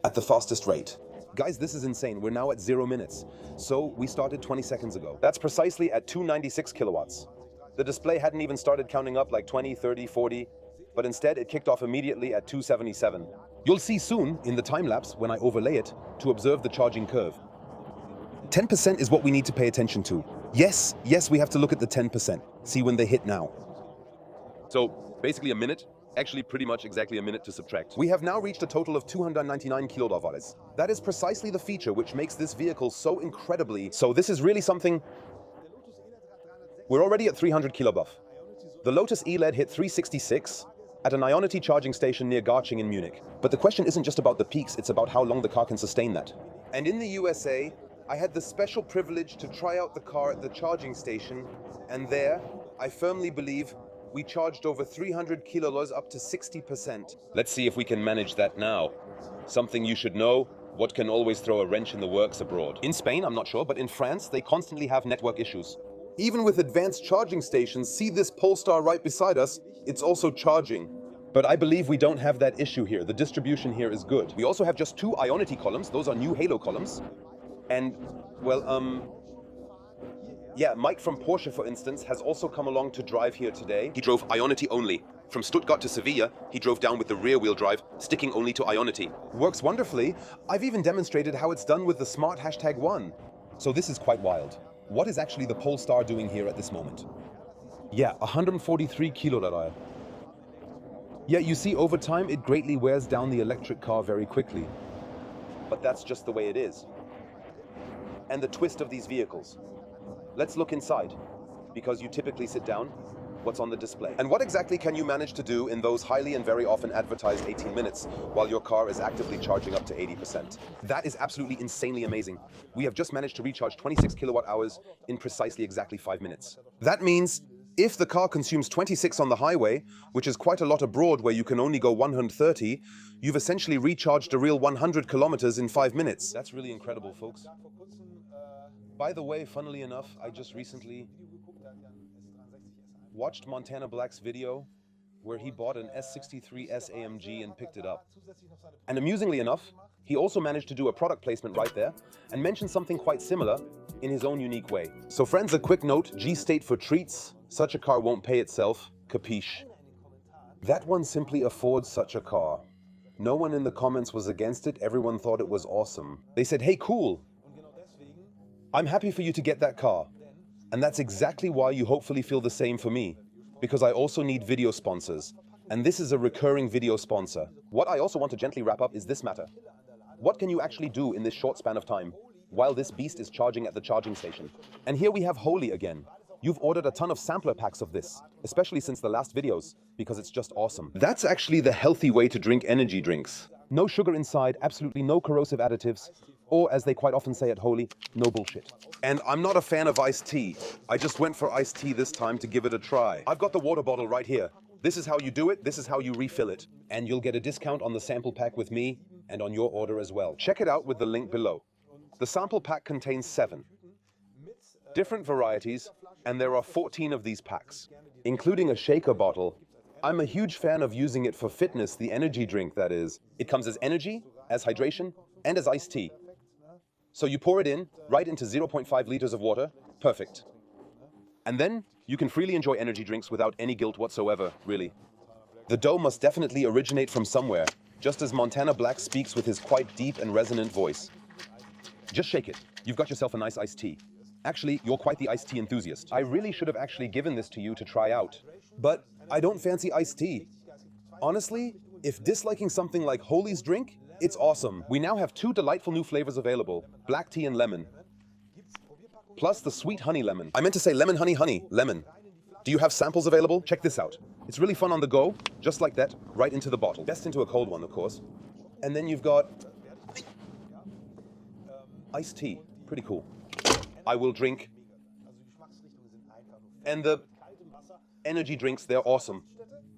at the fastest rate. Guys, this is insane. We're now at 0 minutes. So we started 20 seconds ago. That's precisely at 296 kilowatts. The display hadn't even started counting up like 20, 30, 40, but instead it kicked off immediately at 277. You'll see soon in the time lapse when I overlay it to observe the charging curve. 10% is what we need to pay attention to. Yes, we have to look at the 10%. See when they hit now. So basically a minute, actually pretty much exactly a minute to subtract. We have now reached a total of 299 kilowatt-hours. That is precisely the feature which makes this vehicle so incredibly... So this is really something... We're already at 300 kilobuff. The Lotus E-LED hit 366 at an Ionity charging station near Garching in Munich. But the question isn't just about the peaks, it's about how long the car can sustain that. And in the USA, I had the special privilege to try out the car at the charging station, and there, I firmly believe, we charged over 300 kilos up to 60%. Let's see if we can manage that now. Something you should know, what can always throw a wrench in the works abroad. In Spain, I'm not sure, but in France, they constantly have network issues. Even with advanced charging stations, see this Polestar right beside us, it's also charging. But I believe we don't have that issue here. The distribution here is good. We also have just 2 Ionity columns. Those are new Halo columns. And, well, yeah, Mike from Porsche, for instance, has also come along to drive here today. He drove Ionity only. From Stuttgart to Sevilla, he drove down with the rear-wheel drive, sticking only to Ionity. Works wonderfully. I've even demonstrated how it's done with the smart #1. So this is quite wild. What is actually the Polestar doing here at this moment? Yeah, 143 kilo. Yeah, you see, over time it greatly wears down the electric car very quickly. But that's just the way it is. And the twist of these vehicles. Let's look inside, because you typically sit down. What's on the display? And what exactly can you manage to do in those highly and very often advertised 18 minutes while your car is actively charging up to 80%? That is absolutely insanely amazing. We have just managed to recharge 26 kilowatt hours in precisely exactly 5 minutes. That means if the car consumes 26 on the highway, which is quite a lot abroad where you can only go 130, you've essentially recharged a real 100 kilometers in 5 minutes. That's really incredible, folks. By the way, funnily enough, I just recently watched Montana Black's video where he bought an S63S AMG and picked it up. And amusingly enough, he also managed to do a product placement right there and mentioned something quite similar in his own unique way. So friends, a quick note, G state for treats. Such a car won't pay itself, capiche? That one simply affords such a car. No one in the comments was against it, everyone thought it was awesome. They said, hey, cool. I'm happy for you to get that car. And that's exactly why you hopefully feel the same for me, because I also need video sponsors. And this is a recurring video sponsor. What I also want to gently wrap up is this matter. What can you actually do in this short span of time while this beast is charging at the charging station? And here we have Holy again. You've ordered a ton of sampler packs of this, especially since the last videos, because it's just awesome. That's actually the healthy way to drink energy drinks. No sugar inside, absolutely no corrosive additives, or as they quite often say at Holy, no bullshit. And I'm not a fan of iced tea. I just went for iced tea this time to give it a try. I've got the water bottle right here. This is how you do it, this is how you refill it. And you'll get a discount on the sample pack with me and on your order as well. Check it out with the link below. The sample pack contains 7 different varieties, and there are 14 of these packs, including a shaker bottle. I'm a huge fan of using it for fitness, the energy drink that is. It comes as energy, as hydration, and as iced tea. So you pour it in, right into 0.5 liters of water, perfect. And then you can freely enjoy energy drinks without any guilt whatsoever, really. The dough must definitely originate from somewhere, just as Montana Black speaks with his quite deep and resonant voice. Just shake it. You've got yourself a nice iced tea. Actually, you're quite the iced tea enthusiast. I really should have actually given this to you to try out. But I don't fancy iced tea. Honestly, if disliking something like Holy's drink, it's awesome. We now have 2 delightful new flavors available, black tea and lemon. Plus the sweet honey lemon. I meant to say lemon honey honey, lemon. Do you have samples available? Check this out. It's really fun on the go, just like that, right into the bottle. Best into a cold one, of course. And then you've got iced tea, pretty cool. I will drink. And the energy drinks, they're awesome.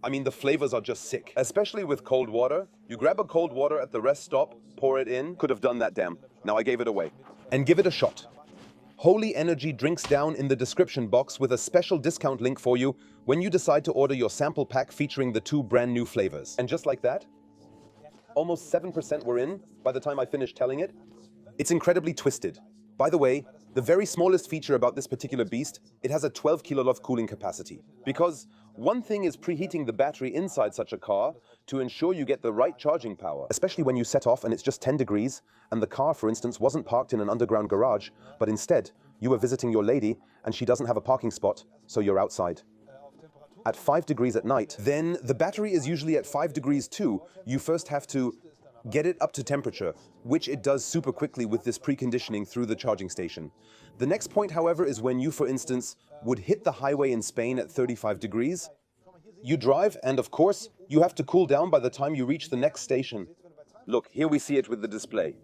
I mean, the flavors are just sick. Especially with cold water. You grab a cold water at the rest stop, pour it in. Could have done that, damn. Now I gave it away. And give it a shot. Holy Energy drinks down in the description box with a special discount link for you when you decide to order your sample pack featuring the 2 brand new flavors. And just like that, almost 7% were in by the time I finished telling it. It's incredibly twisted. By the way, the very smallest feature about this particular beast, it has a 12 kilolov cooling capacity. Because one thing is preheating the battery inside such a car to ensure you get the right charging power, especially when you set off and it's just 10 degrees and the car, for instance, wasn't parked in an underground garage, but instead you were visiting your lady and she doesn't have a parking spot, so you're outside. At 5 degrees at night, then the battery is usually at 5 degrees too. You first have to get it up to temperature, which it does super quickly with this preconditioning through the charging station. The next point, however, is when you, for instance, would hit the highway in Spain at 35 degrees. You drive, and of course, you have to cool down by the time you reach the next station. Look, here we see it with the display.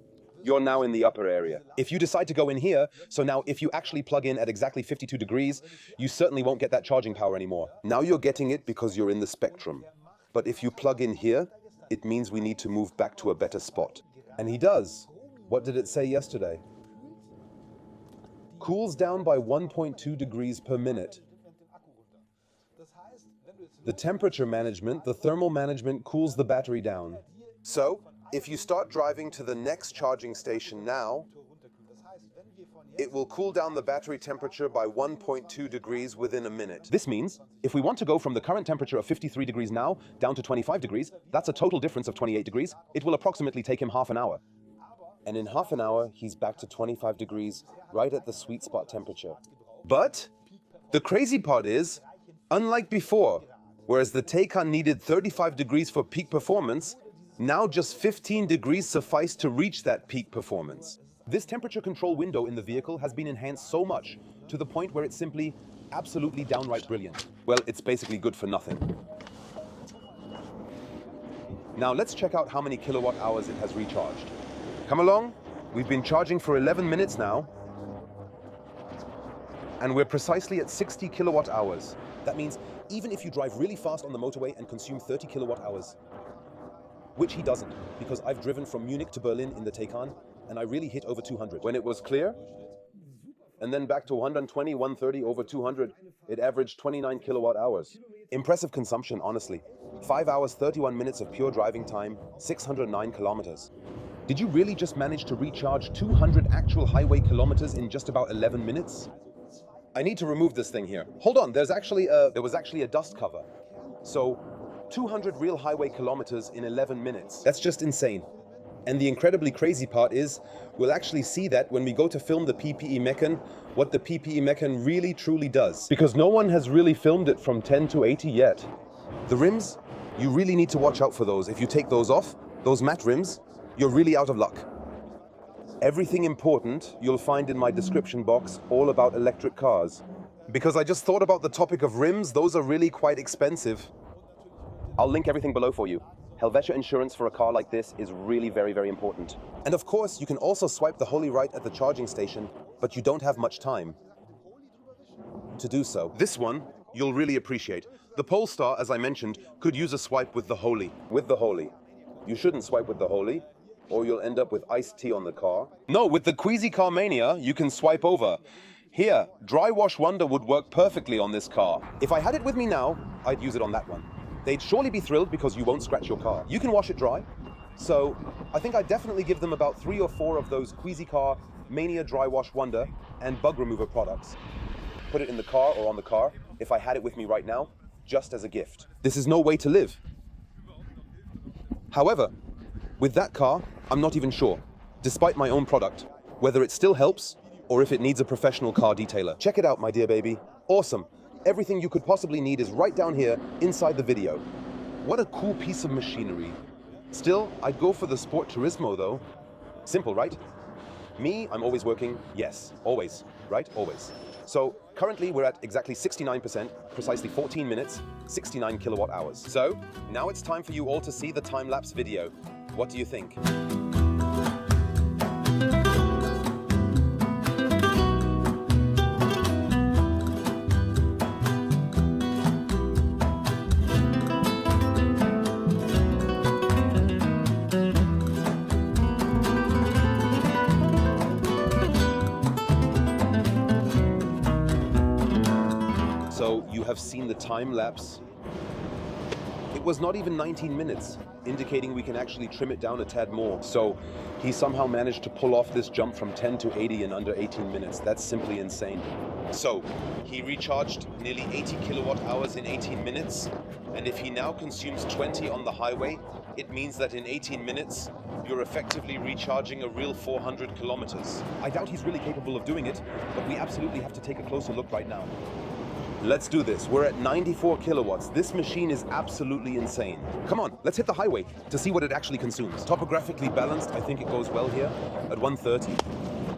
You're now in the upper area. If you decide to go in here, so now if you actually plug in at exactly 52 degrees, you certainly won't get that charging power anymore. Now you're getting it because you're in the spectrum. But if you plug in here, it means we need to move back to a better spot. And he does. What did it say yesterday? Cools down by 1.2 degrees per minute. The temperature management, the thermal management cools the battery down. So, if you start driving to the next charging station now, it will cool down the battery temperature by 1.2 degrees within a minute. This means, if we want to go from the current temperature of 53 degrees now down to 25 degrees, that's a total difference of 28 degrees. It will approximately take him half an hour. And in half an hour, he's back to 25 degrees, right at the sweet spot temperature. But the crazy part is, unlike before, whereas the Taycan needed 35 degrees for peak performance, now just 15 degrees suffice to reach that peak performance. This temperature control window in the vehicle has been enhanced so much to the point where it's simply absolutely downright brilliant. Well, it's basically good for nothing. Now let's check out how many kilowatt hours it has recharged. Come along, we've been charging for 11 minutes now, and we're precisely at 60 kilowatt hours. That means even if you drive really fast on the motorway and consume 30 kilowatt hours, which he doesn't, because I've driven from Munich to Berlin in the Taycan, and I really hit over 200. When it was clear, and then back to 120, 130, over 200, it averaged 29 kilowatt hours. Impressive consumption, honestly. 5 hours, 31 minutes of pure driving time, 609 kilometers. Did you really just manage to recharge 200 actual highway kilometers in just about 11 minutes? I need to remove this thing here. Hold on, there was actually a dust cover. So 200 real highway kilometers in 11 minutes. That's just insane. And the incredibly crazy part is, we'll actually see that when we go to film the PPE Mecan, what the PPE Mecan really truly does. Because no one has really filmed it from 10 to 80 yet. The rims, you really need to watch out for those. If you take those off, those matte rims, you're really out of luck. Everything important you'll find in my description box all about electric cars. Because I just thought about the topic of rims, those are really quite expensive. I'll link everything below for you. Helvetia insurance for a car like this is really very, very important. And of course, you can also swipe the Holy right at the charging station, but you don't have much time to do so. This one, you'll really appreciate. The Polestar, as I mentioned, could use a swipe with the Holy. With the Holy. You shouldn't swipe with the Holy, or you'll end up with iced tea on the car. No, with the Queasy Car Mania, you can swipe over. Here, Dry Wash Wonder would work perfectly on this car. If I had it with me now, I'd use it on that one. They'd surely be thrilled because you won't scratch your car. You can wash it dry. So I think I'd definitely give them about 3 or 4 of those Queasy Car Mania Dry Wash Wonder and Bug Remover products. Put it in the car or on the car, if I had it with me right now, just as a gift. This is no way to live. However, with that car, I'm not even sure, despite my own product, whether it still helps or if it needs a professional car detailer. Check it out, my dear baby. Awesome. Everything you could possibly need is right down here inside the video. What a cool piece of machinery. Still, I'd go for the Sport Turismo though. Simple, right? Me, I'm always working. Yes, always, right? Always. So currently we're at exactly 69%, precisely 14 minutes, 69 kilowatt hours. So now it's time for you all to see the time-lapse video. What do you think? So you have seen the time lapse. It was not even 19 minutes, indicating we can actually trim it down a tad more. So he somehow managed to pull off this jump from 10 to 80 in under 18 minutes. That's simply insane. So he recharged nearly 80 kilowatt hours in 18 minutes. And if he now consumes 20 on the highway, it means that in 18 minutes, you're effectively recharging a real 400 kilometers. I doubt he's really capable of doing it, but we absolutely have to take a closer look right now. Let's do this. We're at 94 kilowatts. This machine is absolutely insane. Come on, let's hit the highway to see what it actually consumes. Topographically balanced, I think it goes well here at 130.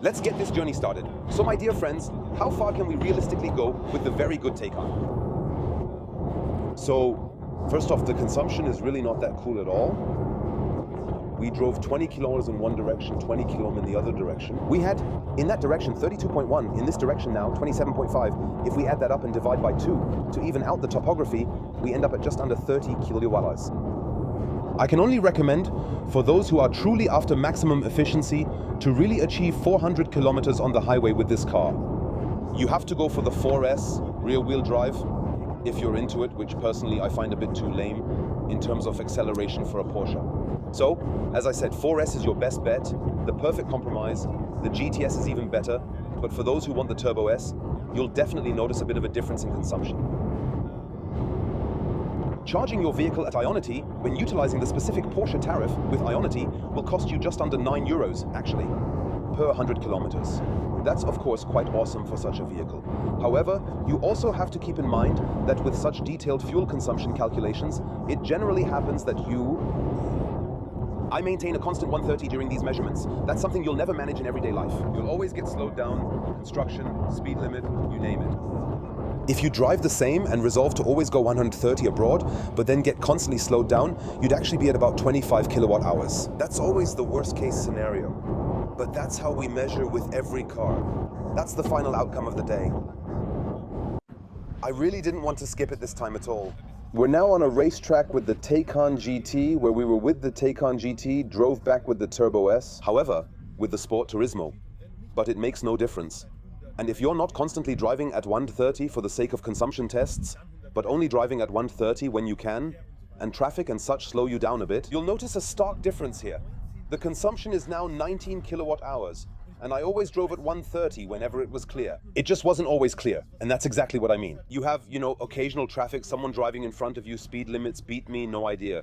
Let's get this journey started. So my dear friends, how far can we realistically go with the very good Taycan? So, first off, the consumption is really not that cool at all. We drove 20 kilometers in one direction, 20 kilometers in the other direction. We had, in that direction, 32.1. In this direction now, 27.5. If we add that up and divide by 2 to even out the topography, we end up at just under 30 kilowatt hours. I can only recommend, for those who are truly after maximum efficiency, to really achieve 400 kilometers on the highway with this car. You have to go for the 4S rear-wheel drive, if you're into it, which personally I find a bit too lame in terms of acceleration for a Porsche. So, as I said, 4S is your best bet, the perfect compromise. The GTS is even better, but for those who want the Turbo S, you'll definitely notice a bit of a difference in consumption. Charging your vehicle at Ionity, when utilizing the specific Porsche tariff with Ionity, will cost you just under €9, actually, per 100 kilometers. That's of course quite awesome for such a vehicle. However, you also have to keep in mind that with such detailed fuel consumption calculations, it generally happens that I maintain a constant 130 during these measurements. That's something you'll never manage in everyday life. You'll always get slowed down, construction, speed limit, you name it. If you drive the same and resolve to always go 130 abroad, but then get constantly slowed down, you'd actually be at about 25 kilowatt hours. That's always the worst case scenario. But that's how we measure with every car. That's the final outcome of the day. I really didn't want to skip it this time at all. We're now on a racetrack with the Taycan GT, where we were with the Taycan GT, drove back with the Turbo S. However, with the Sport Turismo. But it makes no difference. And if you're not constantly driving at 130 for the sake of consumption tests, but only driving at 130 when you can, and traffic and such slow you down a bit, you'll notice a stark difference here. The consumption is now 19 kilowatt hours, and I always drove at 130 whenever it was clear. It just wasn't always clear, and that's exactly what I mean. You have, occasional traffic, someone driving in front of you, speed limits, beat me, no idea.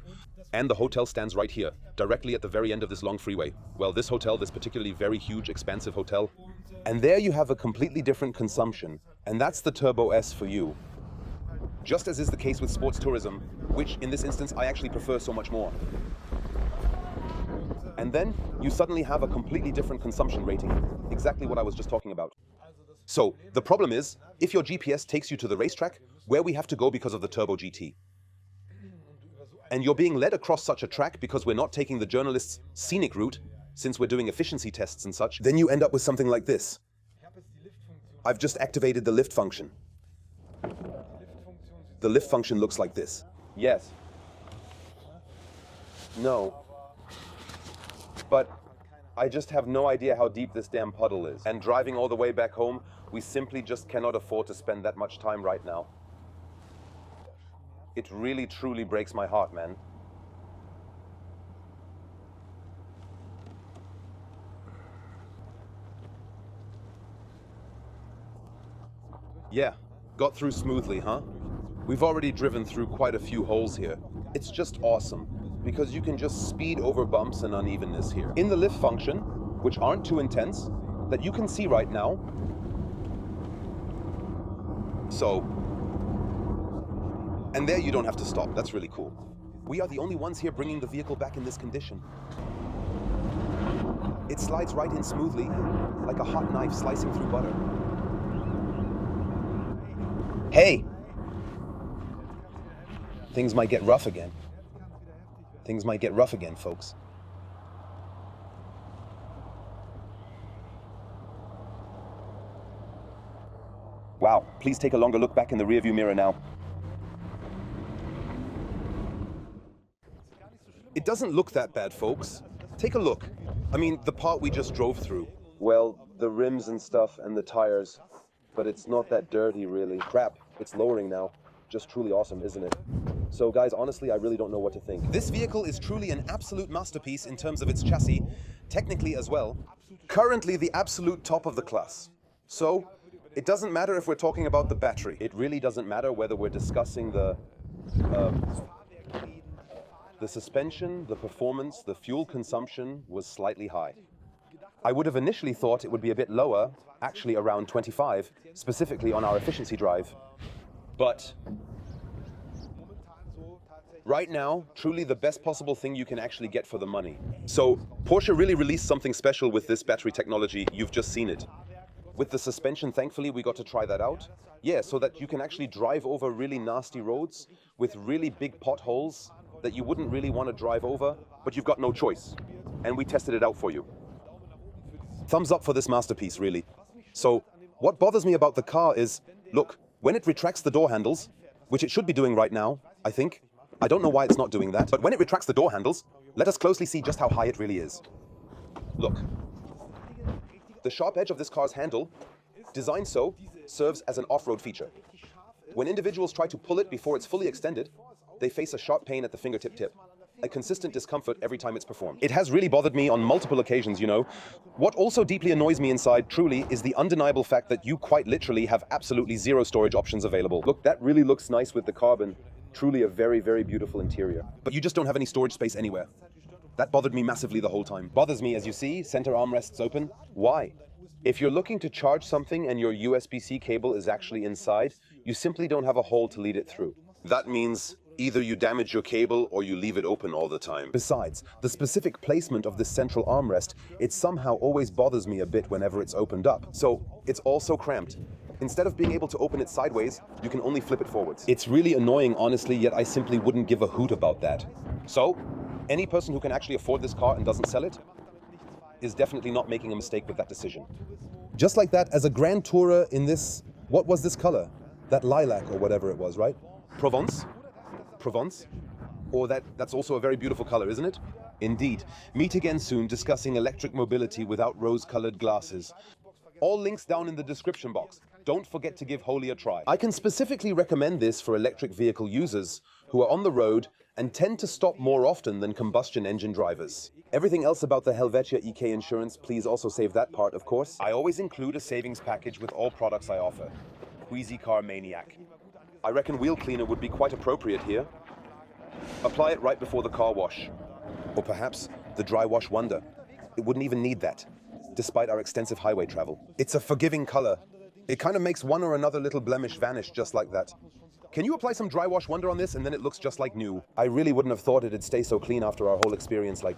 And the hotel stands right here, directly at the very end of this long freeway. Well, this hotel, this particularly very huge, expansive hotel. And there you have a completely different consumption, and that's the Turbo S for you. Just as is the case with sports tourism, which in this instance I actually prefer so much more. And then you suddenly have a completely different consumption rating, exactly what I was just talking about. So the problem is, if your GPS takes you to the racetrack, where we have to go because of the Turbo GT, and you're being led across such a track because we're not taking the journalist's scenic route, since we're doing efficiency tests and such, then you end up with something like this. I've just activated the lift function. The lift function looks like this. Yes. No. But I just have no idea how deep this damn puddle is. And driving all the way back home, we simply just cannot afford to spend that much time right now. It really, truly breaks my heart, man. Yeah, got through smoothly, huh? We've already driven through quite a few holes here. It's just awesome, because you can just speed over bumps and unevenness here. In the lift function, which aren't too intense, that you can see right now. And there you don't have to stop, that's really cool. We are the only ones here bringing the vehicle back in this condition. It slides right in smoothly, like a hot knife slicing through butter. Hey! Things might get rough again. Things might get rough again, folks. Wow, please take a longer look back in the rearview mirror now. It doesn't look that bad, folks. Take a look. I mean, the part we just drove through. Well, the rims and stuff and the tires. But it's not that dirty, really. Crap, it's lowering now. Just truly awesome, isn't it? So guys, honestly, I really don't know what to think. This vehicle is truly an absolute masterpiece in terms of its chassis, technically as well. Currently the absolute top of the class. So, it doesn't matter if we're talking about the battery. It really doesn't matter whether we're discussing the suspension, the performance, the fuel consumption was slightly high. I would have initially thought it would be a bit lower, actually around 25, specifically on our efficiency drive. But right now, truly the best possible thing you can actually get for the money. So Porsche really released something special with this battery technology. You've just seen it. With the suspension, thankfully, we got to try that out. Yeah, so that you can actually drive over really nasty roads with really big potholes that you wouldn't really want to drive over, but you've got no choice. And we tested it out for you. Thumbs up for this masterpiece, really. So what bothers me about the car is, look, when it retracts the door handles, which it should be doing right now, I think. I don't know why it's not doing that, but when it retracts the door handles, let us closely see just how high it really is. Look. The sharp edge of this car's handle, designed so, serves as an off-road feature. When individuals try to pull it before it's fully extended, they face a sharp pain at the fingertip tip. A consistent discomfort every time it's performed. It has really bothered me on multiple occasions, you know. What also deeply annoys me inside, truly, is the undeniable fact that you quite literally have absolutely zero storage options available. Look, that really looks nice with the carbon. Truly a very, very beautiful interior. But you just don't have any storage space anywhere. That bothered me massively the whole time. Bothers me, as you see, center armrests open. Why? If you're looking to charge something and your USB-C cable is actually inside, you simply don't have a hole to lead it through. That means either you damage your cable or you leave it open all the time. Besides, the specific placement of this central armrest, it somehow always bothers me a bit whenever it's opened up. So it's also cramped. Instead of being able to open it sideways, you can only flip it forwards. It's really annoying, honestly, yet I simply wouldn't give a hoot about that. So, any person who can actually afford this car and doesn't sell it is definitely not making a mistake with that decision. Just like that, as a Grand Tourer in this, what was this color? That lilac or whatever it was, right? Provence? Provence? Or that's also a very beautiful color, isn't it? Indeed. Meet again soon discussing electric mobility without rose-colored glasses. All links down in the description box. Don't forget to give Holy a try. I can specifically recommend this for electric vehicle users who are on the road and tend to stop more often than combustion engine drivers. Everything else about the Helvetia EK insurance, please also save that part, of course. I always include a savings package with all products I offer. Wheezy Car Maniac. I reckon wheel cleaner would be quite appropriate here. Apply it right before the car wash. Or perhaps the dry wash wonder. It wouldn't even need that, despite our extensive highway travel. It's a forgiving color. It kind of makes one or another little blemish vanish just like that. Can you apply some dry wash wonder on this and then it looks just like new? I really wouldn't have thought it'd stay so clean after our whole experience like